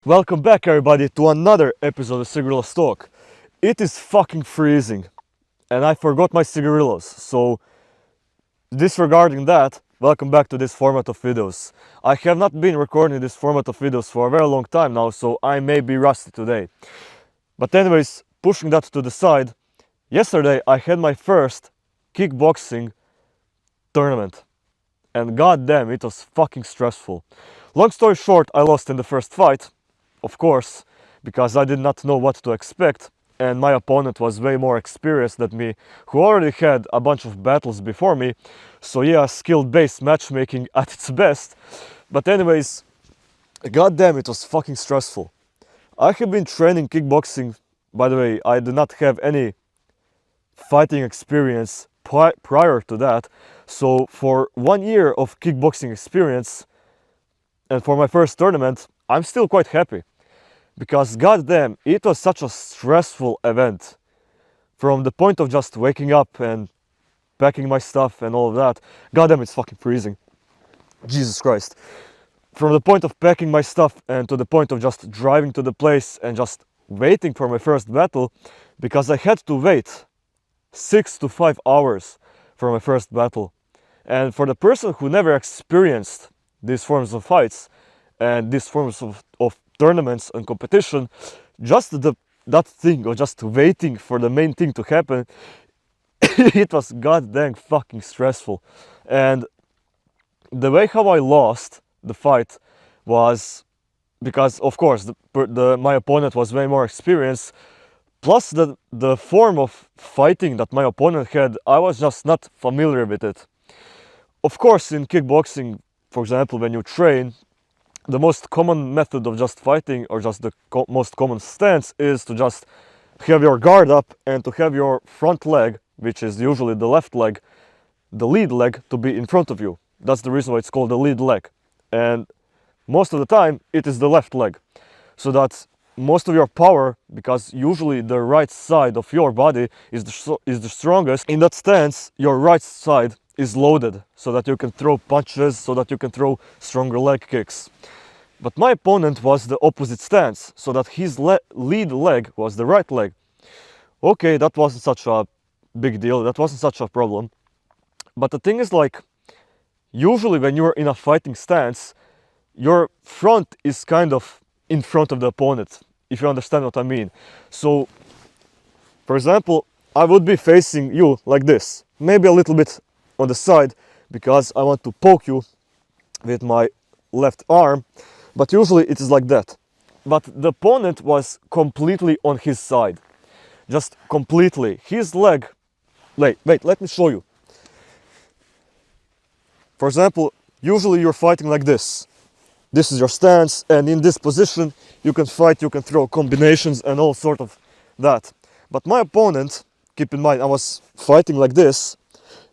Welcome back everybody to another episode of Cigarillos Talk. It is fucking freezing and I forgot my cigarillos, so disregarding that, welcome back to this format of videos. I have not been recording this format of videos for a very long time now, so I may be rusty today. But anyways, pushing that to the side, yesterday I had my first kickboxing tournament. And goddamn, it was fucking stressful. Long story short, I lost in the first fight, of course, because I did not know what to expect, and my opponent was way more experienced than me, who already had a bunch of battles before me. So yeah, skill-based matchmaking at its best. But anyways, goddamn, it was fucking stressful. I have been training kickboxing. By the way, I did not have any fighting experience prior to that. So for 1 year of kickboxing experience and for my first tournament, I'm still quite happy. Because goddamn, it was such a stressful event. From the point of just waking up and packing my stuff and all of that. Goddamn, it's fucking freezing. Jesus Christ. From the point of packing my stuff and to the point of just driving to the place and just waiting for my first battle, because I had to wait 6 to 5 hours for my first battle. And for the person who never experienced these forms of fights and these forms of tournaments and competition, just that thing of just waiting for the main thing to happen, it was goddamn fucking stressful. And the way how I lost the fight was because, of course, my opponent was way more experienced. Plus, the form of fighting that my opponent had, I was just not familiar with it. Of course, in kickboxing, for example, when you train, the most common method of just fighting, or just the most common stance, is to just have your guard up and to have your front leg, which is usually the left leg, the lead leg, to be in front of you. That's the reason why it's called the lead leg. And most of the time, it is the left leg. So that most of your power, because usually the right side of your body is the strongest, in that stance, your right side is loaded so that you can throw punches, so that you can throw stronger leg kicks. But my opponent was the opposite stance, so that his lead leg was the right leg. Okay, that wasn't such a big deal, that wasn't such a problem. But the thing is, like, usually when you're in a fighting stance, your front is kind of in front of the opponent, if you understand what I mean. So, for example, I would be facing you like this, maybe a little bit on the side, because I want to poke you with my left arm, but usually it is like that. But the opponent was completely on his side, just completely. His leg, wait, let me show you. For example, usually you're fighting like this. This is your stance, and in this position you can fight, you can throw combinations and all sort of that. But my opponent, keep in mind, I was fighting like this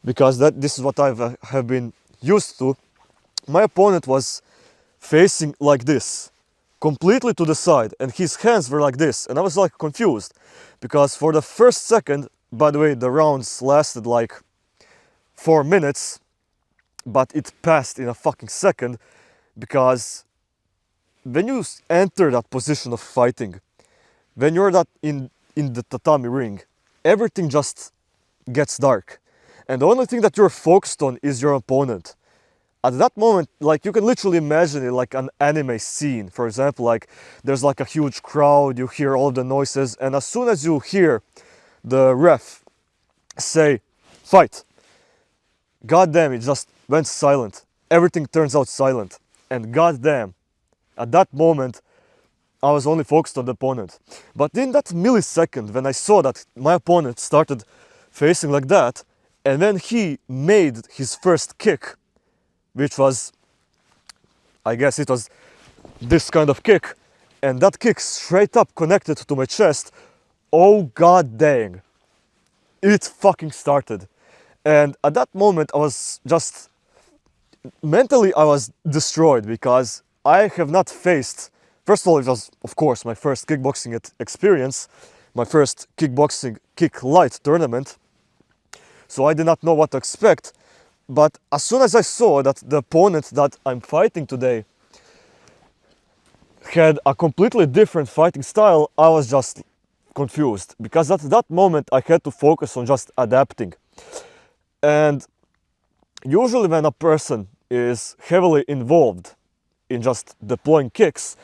because this is what have been used to. My opponent was facing like this, completely to the side, and his hands were like this, and I was like confused because for the first second, by the way, the rounds lasted like 4 minutes, but it passed in a fucking second. Because when you enter that position of fighting, when you're in the tatami ring, everything just gets dark. And the only thing that you're focused on is your opponent. At that moment, like, you can literally imagine it like an anime scene. For example, like, there's like a huge crowd, you hear all the noises, and as soon as you hear the ref say, fight, goddamn, it just went silent. Everything turns out silent. And goddamn, at that moment, I was only focused on the opponent. But in that millisecond, when I saw that my opponent started facing like that, and then he made his first kick, which was, I guess it was this kind of kick, and that kick straight up connected to my chest, oh god dang, it fucking started. And at that moment, I was just mentally, I was destroyed because I have not faced. First of all, it was, of course, my first kickboxing experience, my first kickboxing kick light tournament. So I did not know what to expect. But as soon as I saw that the opponent that I'm fighting today had a completely different fighting style, I was just confused, because at that moment I had to focus on just adapting. And usually when a person is heavily involved in just deploying kicks,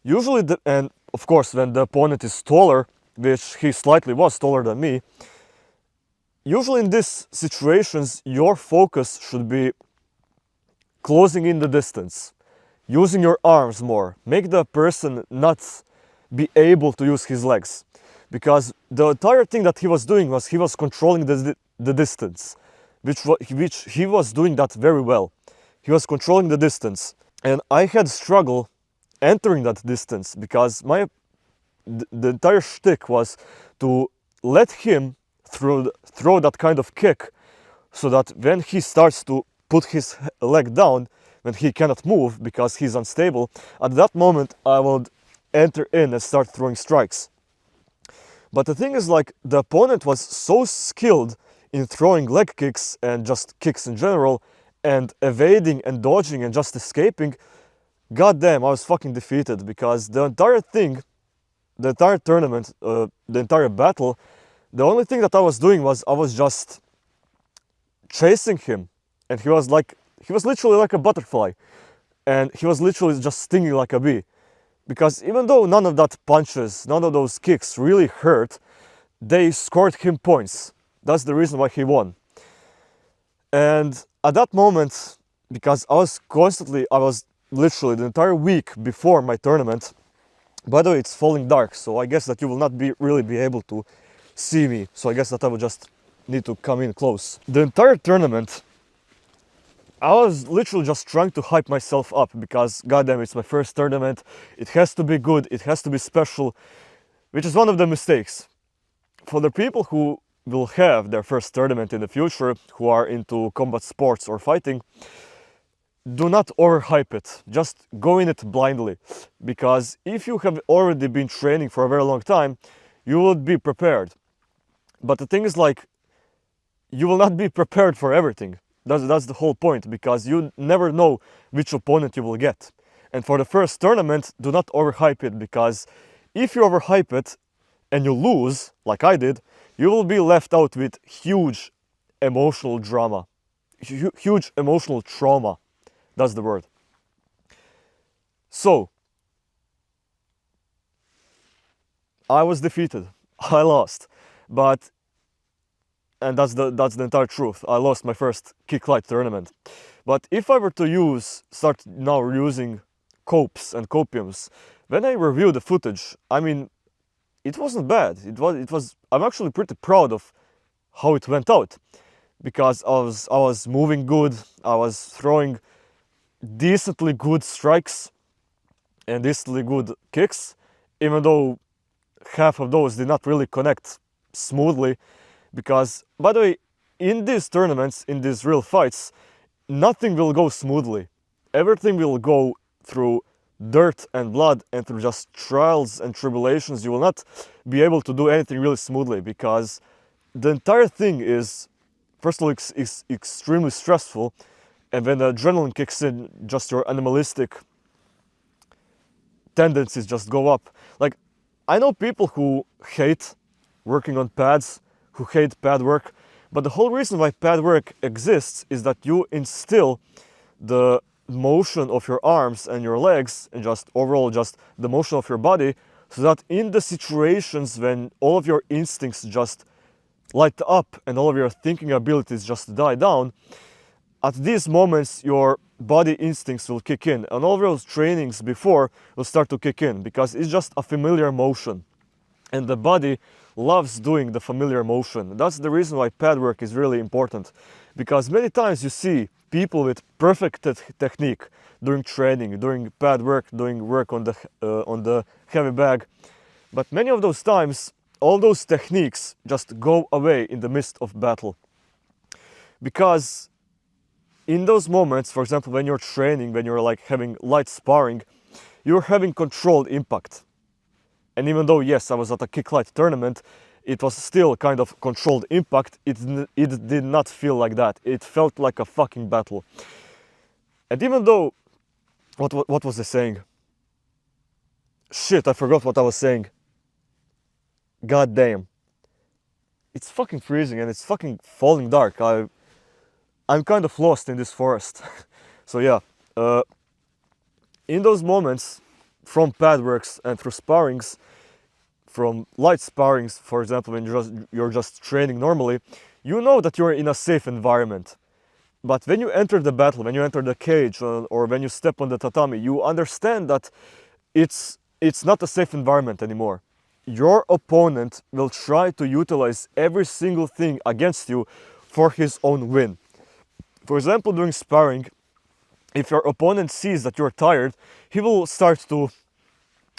usually and of course when the opponent is taller, which he slightly was taller than me, usually in these situations your focus should be closing in the distance, using your arms more, make the person not be able to use his legs, because the entire thing that he was doing was he was controlling the distance, which he was doing that very well. He was controlling the distance, and I had struggle entering that distance, because the entire shtick was to let him throw that kind of kick, so that when he starts to put his leg down, when he cannot move because he's unstable, at that moment I would enter in and start throwing strikes. But the thing is, like, the opponent was so skilled in throwing leg kicks and just kicks in general, and evading and dodging and just escaping. God damn, I was fucking defeated, because the entire thing, the entire tournament, the entire battle, the only thing that I was doing was I was just chasing him, and he was literally like a butterfly, and he was literally just stinging like a bee. Because even though none of that punches, none of those kicks really hurt, they scored him points. That's the reason why he won. And at that moment, because I was literally the entire week before my tournament. By the way, it's falling dark, so I guess that you will not really be able to see me. So I guess that I will just need to come in close. The entire tournament, I was literally just trying to hype myself up, because goddamn, it's my first tournament. It has to be good, it has to be special, which is one of the mistakes. For the people who will have their first tournament in the future, who are into combat sports or fighting, do not overhype it. Just go in it blindly, because if you have already been training for a very long time, you will be prepared. But the thing is, like, you will not be prepared for everything. That's the whole point, because you never know which opponent you will get. And for the first tournament, do not overhype it, because if you overhype it and you lose, like I did, you will be left out with huge emotional drama, huge emotional trauma. That's the word. So, I was defeated. I lost. But, and that's the entire truth. I lost my first Kick Light tournament. But if I were to start now using copes and copiums, when I review the footage, I mean, it wasn't bad. I'm actually pretty proud of how it went out, because I was moving good, I was throwing decently good strikes and decently good kicks, even though half of those did not really connect smoothly. Because, by the way, in these tournaments, in these real fights, nothing will go smoothly. Everything will go through dirt and blood and through just trials and tribulations. You will not be able to do anything really smoothly, because the entire thing is, first of all, is extremely stressful. And when the adrenaline kicks in, just your animalistic tendencies just go up. Like, I know people who hate working on pads, who hate pad work, but the whole reason why pad work exists is that you instill the motion of your arms and your legs, and just overall just the motion of your body, so that in the situations when all of your instincts just light up and all of your thinking abilities just die down, at these moments your body instincts will kick in, and all those trainings before will start to kick in, because it's just a familiar motion, and the body loves doing the familiar motion. That's the reason why pad work is really important, because many times you see people with perfect technique during training, doing pad work, doing work on the heavy bag, but many of those times all those techniques just go away in the midst of battle, because in those moments, for example, when you're training, when you're like having light sparring, you're having controlled impact. And even though, yes, I was at a Kick Light tournament, it was still kind of controlled impact. It did not feel like that. It felt like a fucking battle. And even though, what was I saying? Shit, I forgot what I was saying. God damn. It's fucking freezing and it's fucking falling dark. I'm kind of lost in this forest. So yeah, uh, in those moments, from pad works and through sparrings, from light sparrings, for example, when you're just training normally, you know that you're in a safe environment. But when you enter the battle, when you enter the cage, or when you step on the tatami, you understand that it's not a safe environment anymore. Your opponent will try to utilize every single thing against you for his own win. For example, during sparring, if your opponent sees that you're tired, he will start to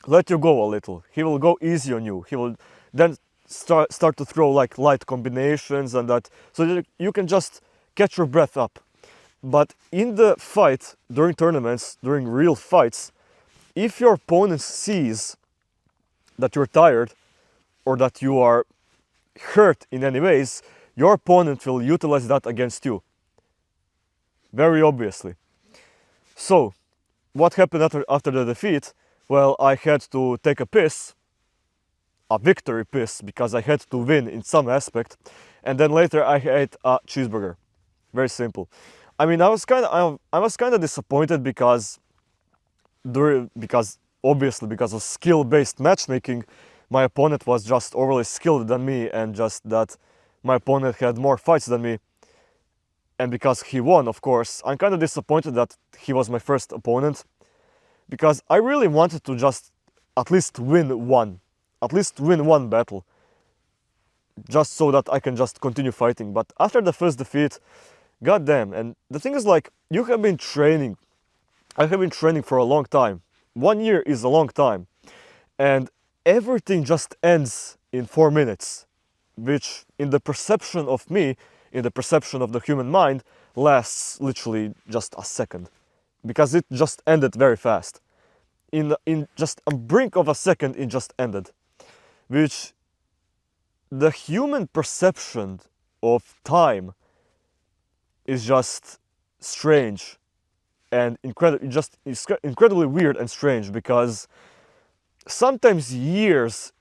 let you go a little. He will go easy on you. He will then start to throw like light combinations and that, so that you can just catch your breath up. But in the fight, during tournaments, during real fights, if your opponent sees that you're tired or that you are hurt in any ways, your opponent will utilize that against you. Very obviously. So, what happened after the defeat? Well, I had to take a piss, a victory piss, because I had to win in some aspect, and then later I ate a cheeseburger. Very simple. I mean, I was kind of disappointed because obviously because of skill-based matchmaking, my opponent was just overly skilled than me, and just that my opponent had more fights than me. And because he won, of course, I'm kind of disappointed that he was my first opponent, because I really wanted to just at least win one battle, just so that I can just continue fighting. But after the first defeat, goddamn, and the thing is, like, you have been training, I have been training for a long time. 1 year is a long time, and everything just ends in 4 minutes, which in the perception of me, in the perception of the human mind, lasts literally just a second, because it just ended very fast. In just a brink of a second, it just ended, which the human perception of time is just strange and incredibly weird and strange, because sometimes years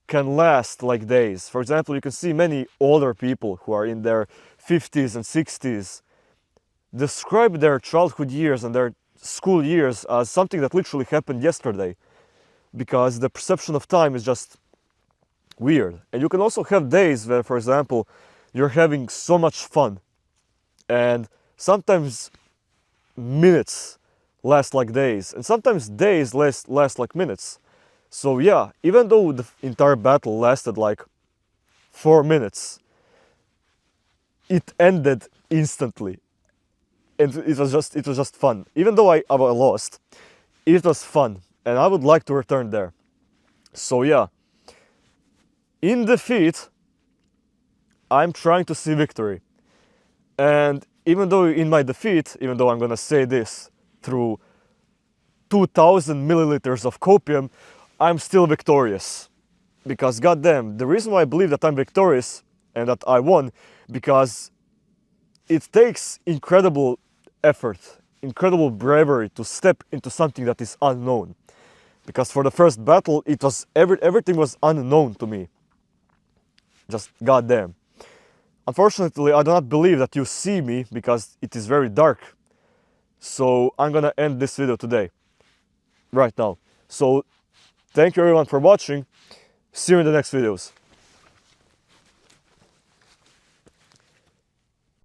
can last like days. For example, you can see many older people who are in their 50s and 60s describe their childhood years and their school years as something that literally happened yesterday, because the perception of time is just weird. And you can also have days where, for example, you're having so much fun, and sometimes minutes last like days, and sometimes days last like minutes. So yeah, even though the entire battle lasted like 4 minutes, it ended instantly, and it was just fun. Even though I lost, it was fun, and I would like to return there. So yeah, in defeat, I'm trying to see victory. And even though in my defeat, even though I'm gonna say this through 2000 milliliters of copium, I'm still victorious. Because goddamn, the reason why I believe that I'm victorious and that I won, because it takes incredible effort, incredible bravery to step into something that is unknown. Because for the first battle, it was everything was unknown to me. Just goddamn. Unfortunately, I do not believe that you see me because it is very dark. So I'm gonna end this video today, right now. So thank you everyone for watching. See you in the next videos.